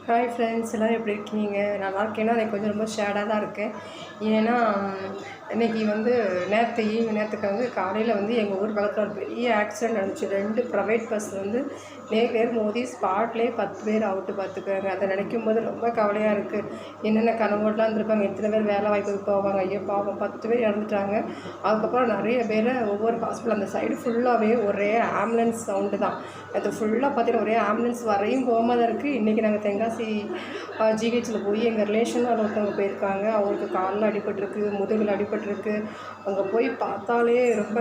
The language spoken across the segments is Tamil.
ஹாய் ஃப்ரெண்ட்ஸ், எல்லோரும் எப்படி இருக்கீங்க? நல்லா இருக்கேன்னா எனக்கு கொஞ்சம் ரொம்ப ஷேடாக தான் இருக்கேன். ஏன்னா இன்றைக்கி நேற்றுக்கு காலையில் எங்கள் ஊர் பக்கத்தில் ஒரு பெரிய ஆக்சிடெண்ட் நடந்துச்சு. 2 ப்ரைவேட் பஸ் நேர் மோதி ஸ்பாட்லேயே 10 பேர் அவுட்டு பார்த்துக்கோங்க. அதை நினைக்கும் போது ரொம்ப கவலையாக இருக்குது. என்னென்ன கனவோடலாம் இருந்திருப்பாங்க, எத்தனை பேர் வேலை வாய்ப்புக்கு போவாங்க. ஐயோ பாவம், 10 பேர் இறந்துட்டாங்க. அதுக்கப்புறம் நிறைய பேரை ஒவ்வொரு ஹாஸ்பிட்டல் அந்த சைடு ஃபுல்லாகவே ஒரே ஆம்புலன்ஸ் சவுண்டு தான். அது ஃபுல்லாக பார்த்தீங்கன்னா ஒரே ஆம்புலன்ஸ் வரையும் போகாம தான் இருக்குது. இன்றைக்கி நாங்கள் தென்காசி ஜிஹெச்சில் போய் எங்கள் ரிலேஷன் ஒருத்தவங்க போயிருக்காங்க. அவங்களுக்கு காலில் அடிபட்டிருக்கு, முதுகில் அடிபட்டிருக்கு. அங்கே போய் பார்த்தாலே ரொம்ப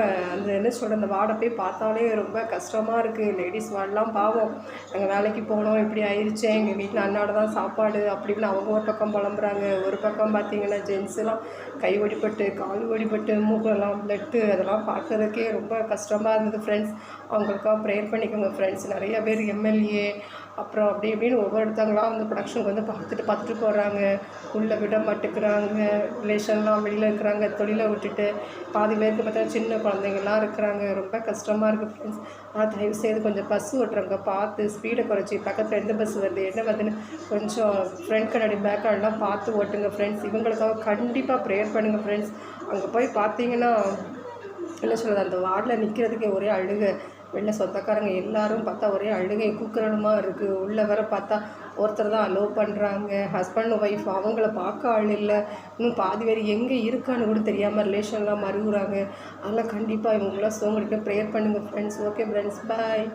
அந்த வார்டை போய் பார்த்தாலே ரொம்ப கஷ்டமாக இருக்குது. லேடிஸ் வார்டெலாம் பாவம், நாங்கள் வேலைக்கு போனோம், இப்படி ஆயிடுச்சு, எங்கள் வீட்டில் அன்னாட தான் சாப்பாடு அப்படின்னு அவங்க ஒரு பக்கம் புலம்புறாங்க. ஒரு பக்கம் பார்த்திங்கன்னா ஜென்ஸுலாம் கை ஒடிப்பட்டு, கால் ஒடிப்பட்டு, மூக்கெல்லாம் பிளட்டு, அதெல்லாம் பார்க்குறதுக்கே ரொம்ப கஷ்டமாக இருந்தது ஃப்ரெண்ட்ஸ். அவங்களுக்காக ப்ரேயர் பண்ணிக்கோங்க ஃப்ரெண்ட்ஸ். நிறைய பேர் எம்எல்ஏ அப்புறம் அப்படி இப்படின்னு ஒவ்வொருத்தவங்களாம் ப்ரொடக்ஷனுக்கு பார்த்துட்டு போகிறாங்க. உள்ளே விட மாட்டேங்கிறாங்க. ரிலேஷன்லாம் வெளியில் இருக்கிறாங்க, தொழிலை விட்டுட்டு. பாதி பேருக்கு பார்த்தா சின்ன குழந்தைங்கள்லாம் இருக்கிறாங்க. ரொம்ப கஷ்டமாக இருக்குது ஃப்ரெண்ட்ஸ். ஆனால் தயவுசெய்து கொஞ்சம் பஸ் ஓட்டுறவங்க பார்த்து ஸ்பீடை குறைச்சி, பக்கத்தில் எந்த பஸ் வருது என்ன வருதுன்னு கொஞ்சம் ஃப்ரண்ட் கண்ணாடி பேக் கார்டெலாம் பார்த்து ஓட்டுங்க ஃப்ரெண்ட்ஸ். இவங்களுக்காக கண்டிப்பாக ப்ரேயர் பண்ணுங்கள் ஃப்ரெண்ட்ஸ். அங்கே போய் பார்த்தீங்கன்னா அந்த வார்டில் நிற்கிறதுக்கே ஒரே அழுகை. வெளில சொந்தக்காரங்க எல்லோரும் பார்த்தா ஒரே அழுகை கூக்குரலுமா இருக்குது. உள்ளே வர பார்த்தா ஒருத்தர் தான் அலோவ் பண்ணுறாங்க. ஹஸ்பண்ட் ஒய்ஃப் அவங்கள பார்க்க ஆள் இல்லை. இன்னும் பாதி பேர் எங்கே இருக்கான்னு கூட தெரியாமல் ரிலேஷன்லாம் மறுகுறாங்க. அதெல்லாம் கண்டிப்பாக இவங்களாம் சோங்கடிக்க ப்ரேயர் பண்ணுங்கள் ஃப்ரெண்ட்ஸ். ஓகே ஃப்ரெண்ட்ஸ், பாய்.